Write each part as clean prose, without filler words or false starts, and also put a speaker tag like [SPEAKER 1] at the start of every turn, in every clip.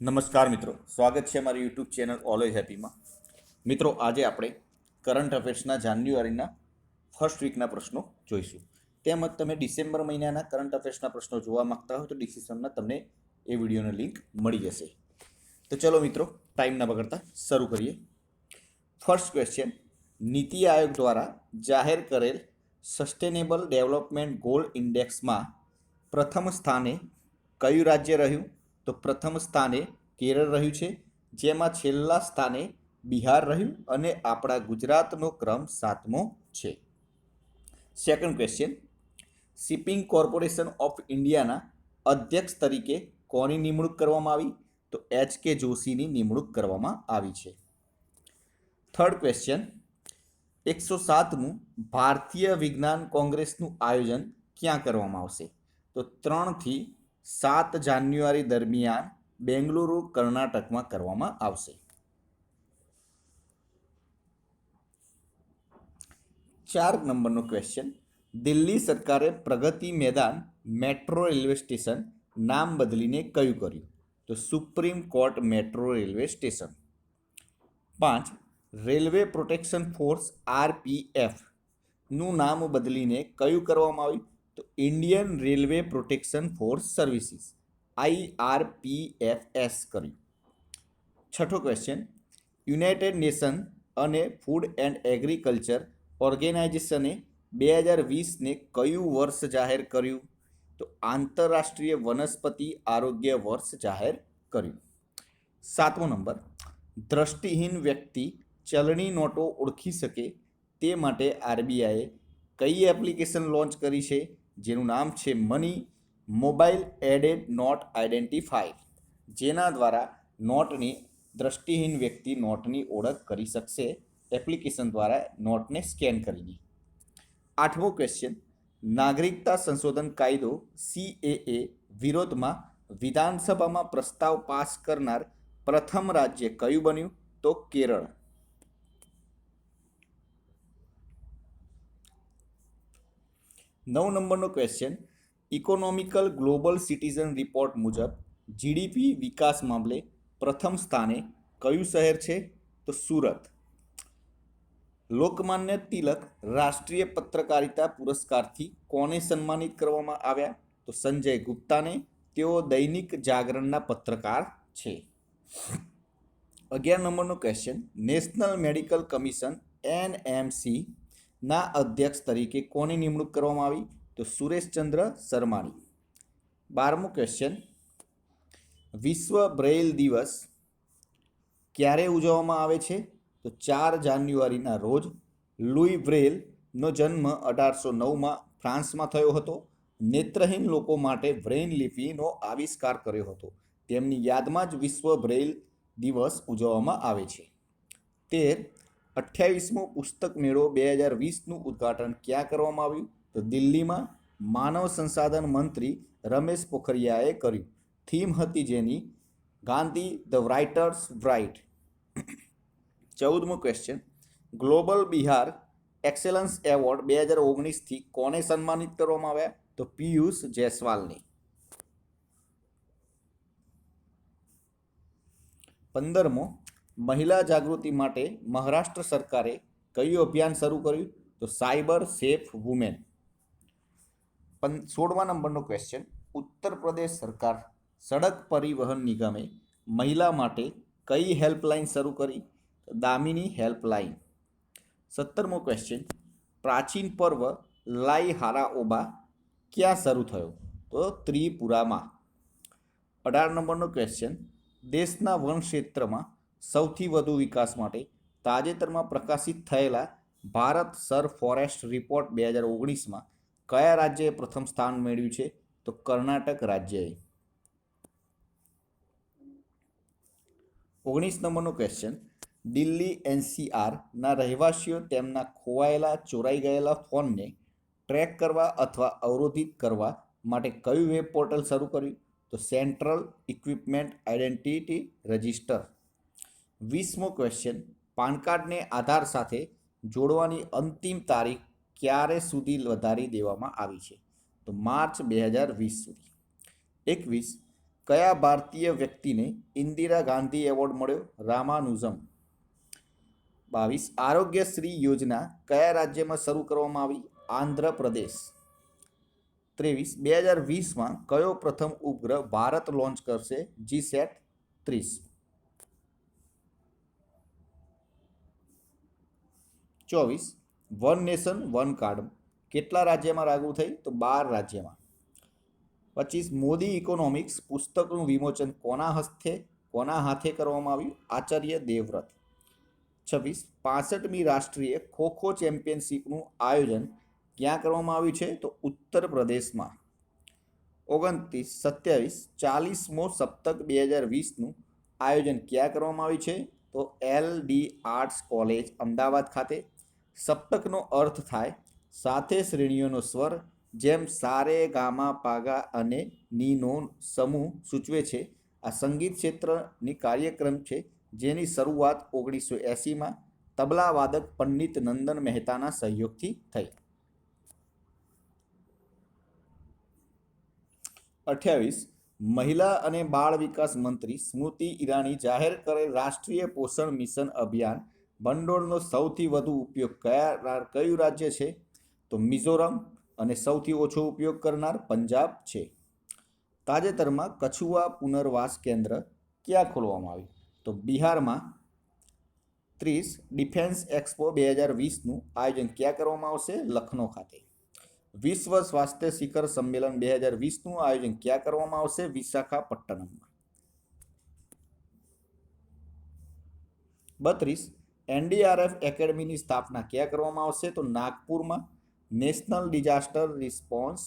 [SPEAKER 1] નમસ્કાર મિત્રો, સ્વાગત છે અમારી યુટ્યુબ ચેનલ ઓલવેઝ હેપીમાં. મિત્રો, આજે આપણે કરંટ અફેર્સના જાન્યુઆરીના ફર્સ્ટ વીકના પ્રશ્નો જોઈશું. તેમજ તમે ડિસેમ્બર મહિનાના કરંટ અફેર્સના પ્રશ્નો જોવા માંગતા હો તો ડિસ્ક્રિપ્શનમાં તમને એ વિડીયોની લિંક મળી જશે. તો ચલો મિત્રો, ટાઈમ ના બગાડતા શરૂ કરીએ. ફર્સ્ટ ક્વેશ્ચન: નીતિ આયોગ દ્વારા જાહેર કરેલ સસ્ટેનેબલ ડેવલપમેન્ટ ગોલ ઇન્ડેક્સમાં પ્રથમ સ્થાને કયું રાજ્ય રહ્યું? તો પ્રથમ સ્થાને કેરળ રહ્યું છે, જેમાં છેલ્લા સ્થાને બિહાર રહ્યું અને આપણા ગુજરાતનો ક્રમ 7મો છે. Second question: shipping corporation of ઇન્ડિયાના અધ્યક્ષ તરીકે કોની નિમણૂક કરવામાં આવી? તો HK જોશીની નિમણૂક કરવામાં આવી છે. થર્ડ ક્વેશ્ચન: 107મું ભારતીય વિજ્ઞાન કોંગ્રેસનું આયોજન ક્યાં કરવામાં આવશે? તો 3 થી 7 જાન્યુઆરી દરમિયાન બેંગલુરુ, કર્ણાટકમાં કરવામાં આવશે. 4 નંબરનો ક્વેશ્ચન: દિલ્હી સરકારે પ્રગતિ મેદાન મેટ્રો રેલવે સ્ટેશન નામ બદલીને કયું કર્યું? તો supreme court metro railway station. 5 railway protection force RPF નું નામ બદલીને કયું કરવામાં આવ્યું? તો Indian railway protection force services IRPFS કર્યું. છઠ્ઠો ક્વેશ્ચન: યુનાઇટેડ નેશન અને ફૂડ એન્ડ એગ્રીકલ્ચર ઓર્ગેનાઇઝેશને 2020ને કયું વર્ષ જાહેર કર્યું? તો આંતરરાષ્ટ્રીય વનસ્પતિ આરોગ્ય વર્ષ જાહેર કર્યું. 7મો નંબર: દ્રષ્ટિહીન વ્યક્તિ ચલણી નોટો ઓળખી શકે તે માટે RBIએ કઈ એપ્લિકેશન લોન્ચ કરી છે, જેનું નામ છે money mobile aided note identifier, જેના દ્વારા નોટની દ્રષ્ટિહીન વ્યક્તિ નોટની ઓળખ કરી શકશે એપ્લિકેશન દ્વારા નોટને સ્કેન કરીને. 8મો ક્વેશ્ચન: નાગરિકતા સંશોધન કાયદો CAA વિરોધમાં વિધાનસભામાં પ્રસ્તાવ પાસ કરનાર પ્રથમ રાજ્ય કયું બન્યું? તો કેરળ. 9 નંબરનો question: economical global citizen report મુજબ GDP વિકાસ મામલે પ્રથમ સ્થાને કયું શહેર છે? તો સુરત. લોકમાન્ય તિલક રાષ્ટ્રીય પત્રકારિતા પુરસ્કારથી કોને સન્માનિત કરવામાં આવ્યા? તો સંજય ગુપ્તાને. તેઓ દૈનિક જાગરણના પત્રકાર છે. 11 નંબરનો question: national medical commission NMC ના અધ્યક્ષ તરીકે કોની નિમણૂક કરવામાં આવી? તો સુરેશચંદ્ર શર્માની. 12મો ક્વેશ્ચન: વિશ્વ બ્રેઇલ દિવસ ક્યારે ઉજવવામાં આવે છે? તો 4 જાન્યુઆરીના રોજ. લુઈ બ્રેઇલનો જન્મ 1809માં ફ્રાન્સમાં થયો હતો. નેત્રહીન લોકો માટે બ્રેઇલ લિપિનો આવિષ્કાર કર્યો હતો. તેમની યાદમાં જ વિશ્વ બ્રેઇલ દિવસ ઉજવવામાં આવે છે. 28મો પુસ્તક મેળો 2020નું ઉદ્ઘાટન ક્યાં કરવામાં આવ્યું? તો દિલ્હીમાં માનવ સંસાધન મંત્રી રમેશ પોખરિયાએ કર્યું. થીમ હતી જેની ગાંધી ધ રાઇટર્સ રાઇટ. 14મો question: global Bihar excellence award 2019થી કોને સન્માનિત કરવામાં આવ્યા? તો પિયુષ જયસ્વાલને. 15મો મહિલા જાગૃતિ માટે મહારાષ્ટ્ર સરકારે કયું અભિયાન શરૂ કર્યું? તો સાયબર સેફ વુમેન. 16મા નંબરનો ક્વેશ્ચન: ઉત્તર પ્રદેશ સરકાર સડક પરિવહન નિગમે મહિલા માટે કઈ હેલ્પલાઇન શરૂ કરી? દામિની હેલ્પલાઇન. 17મો ક્વેશ્ચન: પ્રાચીન પર્વ લાઈ હારાઓબા ક્યાં શરૂ થયો? તો ત્રિપુરામાં. 18 નંબરનો ક્વેશ્ચન: દેશના વન ક્ષેત્રમાં સૌથી વધુ વિકાસ માટે તાજેતરમાં પ્રકાશિત થયેલા ભારત સર ફોરેસ્ટ રિપોર્ટ 2019માં કયા રાજ્યએ પ્રથમ સ્થાન મેળવ્યું છે? તો કર્ણાટક રાજ્યએ. 19 નંબરનો ક્વેશ્ચન: દિલ્હી NCR ના રહેવાસીઓ તેમના ખોવાયેલા ચોરાઈ ગયેલા ફોનને ટ્રેક કરવા અથવા અવરોધિત કરવા માટે કયું વેબ પોર્ટલ શરૂ કર્યું? તો સેન્ટ્રલ ઇક્વિપમેન્ટ આઇડેન્ટિટી રજિસ્ટર. 20મો ક્વેશ્ચન: પાન કાર્ડને આધાર સાથે જોડવાની અંતિમ તારીખ ક્યારે સુધી વધારી દેવામાં આવી છે? તો માર્ચ 2020 સુધી. 21 કયા ભારતીય વ્યક્તિને ઇન્દિરા ગાંધી એવોર્ડ મળ્યો? રામાનુજમ. 22. આરોગ્યશ્રી યોજના કયા રાજ્યમાં શરૂ કરવામાં આવી? આંધ્રપ્રદેશ. 23. 2020માં કયો પ્રથમ ઉપગ્રહ ભારત લોન્ચ કરશે? GSAT-30. 24. One nation one card કેટલા રાજ્યમાં લાગુ થઈ? તો 12 રાજ્યમાં. 25. મોદી ઇકોનોમિક્સ પુસ્તકનું વિમોચન કોના હાથે કરવામાં આવ્યું? આચાર્ય દેવવ્રત. 26. 65મી રાષ્ટ્રીય ખો-ખો ચેમ્પિયનશિપનું આયોજન ક્યાં કરવામાં આવ્યું છે? તો ઉત્તર પ્રદેશમાં. 29. 27. 40મો સપ્તક 2020નું આયોજન ક્યાં કરવામાં આવ્યું છે? તો LD આર્ટ્સ કોલેજ અમદાવાદ ખાતે. સપ્તકનો અર્થ થાય સાથે શ્રેણીઓનો સ્વર, જેમ સારે ગામા પાગા અને નીનો સમૂહ સૂચવે છે. આ સંગીત ક્ષેત્રની કાર્યક્રમ છે જેની શરૂઆત 1980માં તબલાવાદક પંડિત નંદન મહેતાના સહયોગથી થઈ. 28. મહિલા અને બાળ વિકાસ મંત્રી સ્મૃતિ ઈરાની જાહેર કરેલ રાષ્ટ્રીય પોષણ મિશન અભિયાન ભંડોળનો સૌથી વધુ ઉપયોગ કયું રાજ્ય છે? તો મિઝોરમ. અને સૌથી ઓછો ઉપયોગ કરનાર પંજાબ છે. તાજેતરમાં કછુઆ પુનર્વાસ કેન્દ્ર ક્યાં ખોલવામાં આવ્યું? તો બિહારમાં. 30. ડિફેન્સ એક્સપો 2020નું આયોજન ક્યાં કરવામાં આવશે? લખનૌ ખાતે. વિશ્વ સ્વાસ્થ્ય શિખર સંમેલન 2020નું આયોજન ક્યાં કરવામાં આવશે? વિશાખાપટ્ટનમમાં. 32. NDRF એકેડમીની સ્થાપના ક્યાં કરવામાં આવશે? તો નાગપુરમાં. નેશનલ ડિઝાસ્ટર રિસ્પોન્સ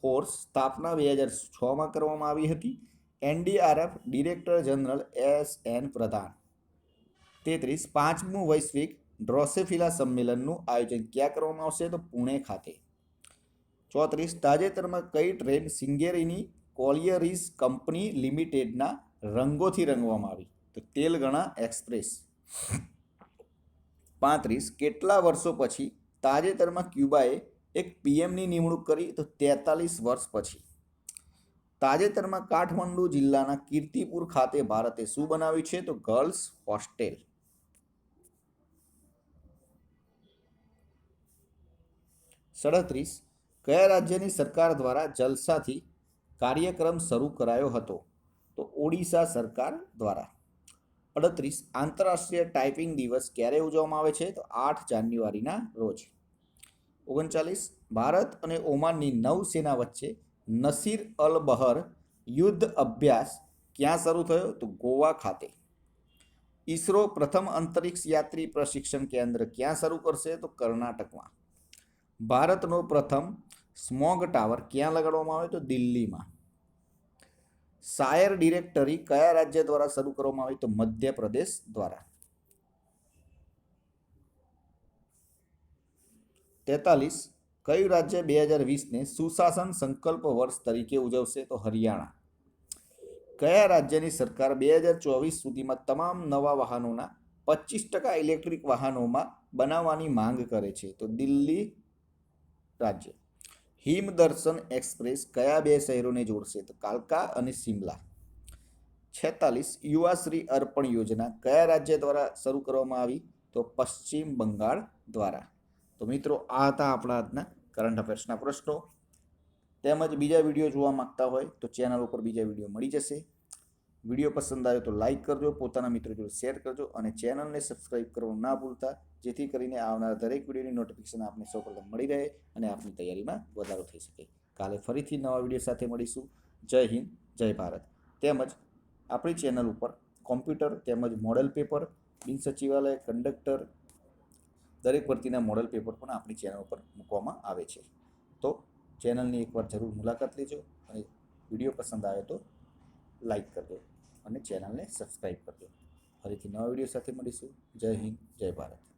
[SPEAKER 1] ફોર્સ સ્થાપના 2006માં કરવામાં આવી હતી. NDRF ડિરેક્ટર જનરલ SN પ્રધાન. 33. 5મું વૈશ્વિક ડ્રોસોફિલા સંમેલનનું આયોજન ક્યાં કરવામાં આવશે? તો પુણે ખાતે. 34. તાજેતરમાં કઈ ટ્રેન સિંગેરીની કોલિયરીઝ કંપની લિમિટેડના રંગોથી રંગવામાં આવી? તો તેલંગણા એક્સપ્રેસ. 35. કેટલા વર્ષો પછી તાજેતરમાં ક્યુબાએ એક PMની નિમણૂક કરી? તો 43 વર્ષ પછી. તાજેતરમાં કાઠમંડુ જિલ્લાના કીર્તિપુર ખાતે ભારતે શું બનાવ્યું છે? તો ગર્લ્સ હોસ્ટેલ. 37. કયા રાજ્યની સરકાર દ્વારા જલસાથી કાર્યક્રમ શરૂ કરાયો હતો? તો ઓડિશા સરકાર દ્વારા. 38. આંતરરાષ્ટ્રીય ટાઈપિંગ દિવસ ક્યારે ઉજવવામાં આવે છે? તો 8 જાન્યુઆરીના રોજ. 39. ભારત અને ઓમાનની નૌસેના વચ્ચે નસીર અલ બહર યુદ્ધ અભ્યાસ ક્યાં શરૂ થયો? તો ગોવા ખાતે. ઈસરો પ્રથમ અંતરિક્ષ યાત્રી પ્રશિક્ષણ કેન્દ્ર ક્યાં શરૂ કરશે? તો કર્ણાટકમાં. ભારતનો પ્રથમ સ્મોગ ટાવર ક્યાં લગાડવામાં આવ્યો? તો દિલ્હીમાં. શાયર ડિરેક્ટરી કયા રાજ્ય દ્વારા શરૂ કરવામાં આવી? તો મધ્યપ્રદેશ દ્વારા. 43. કયું રાજ્ય 2020ને સુશાસન સંકલ્પ વર્ષ તરીકે ઉજવશે? તો હરિયાણા. કયા રાજ્યની સરકાર 2024 સુધીમાં તમામ નવા વાહનોના 25% ઇલેક્ટ્રિક વાહનોમાં બનાવવાની માંગ કરે છે? તો દિલ્હી રાજ્ય. હિમદર્શન એક્સપ્રેસ કયા બે શહેરોને જોડશે? તો કાલકા અને શિમલા. 46. યુવાશ્રી અર્પણ યોજના કયા રાજ્ય દ્વારા શરૂ કરવામાં આવી? તો પશ્ચિમ બંગાળ દ્વારા. તો મિત્રો, આ હતા આપણા આજના કરંટ અફેર્સના પ્રશ્નો. તેમજ બીજા વિડીયો જોવા માંગતા હોય તો ચેનલ ઉપર બીજા વિડીયો મળી જશે. વિડીયો પસંદ આવ્યો તો લાઇક કરજો, પોતાના મિત્રો જોડે શેર કરજો અને ચેનલને સબસ્ક્રાઈબ કરવાનું ના ભૂલતા, જેથી કરીને આવનાર દરેક વિડીયોની નોટિફિકેશન આપને સૌપ્રથમ મળી રહે અને આપની તૈયારીમાં વધારો થઈ શકે. કાલે ફરીથી નવા વિડીયો સાથે મળીશું. જય હિન્દ, જય ભારત. તેમજ આપણી ચેનલ ઉપર કોમ્પ્યુટર તેમજ મોડેલ પેપર, બિન સચિવાલય, કંડક્ટર દરેક ભરતીના મોડેલ પેપર પણ આપણી ચેનલ ઉપર મૂકવામાં આવે છે. તો ચેનલની એકવાર જરૂર મુલાકાત લેજો અને વિડીયો પસંદ આવે તો લાઈક કરજો અને ચેનલને સબસ્ક્રાઈબ કરજો. ફરીથી નવા વિડીયો સાથે મળીશું. જય હિન્દ, જય ભારત.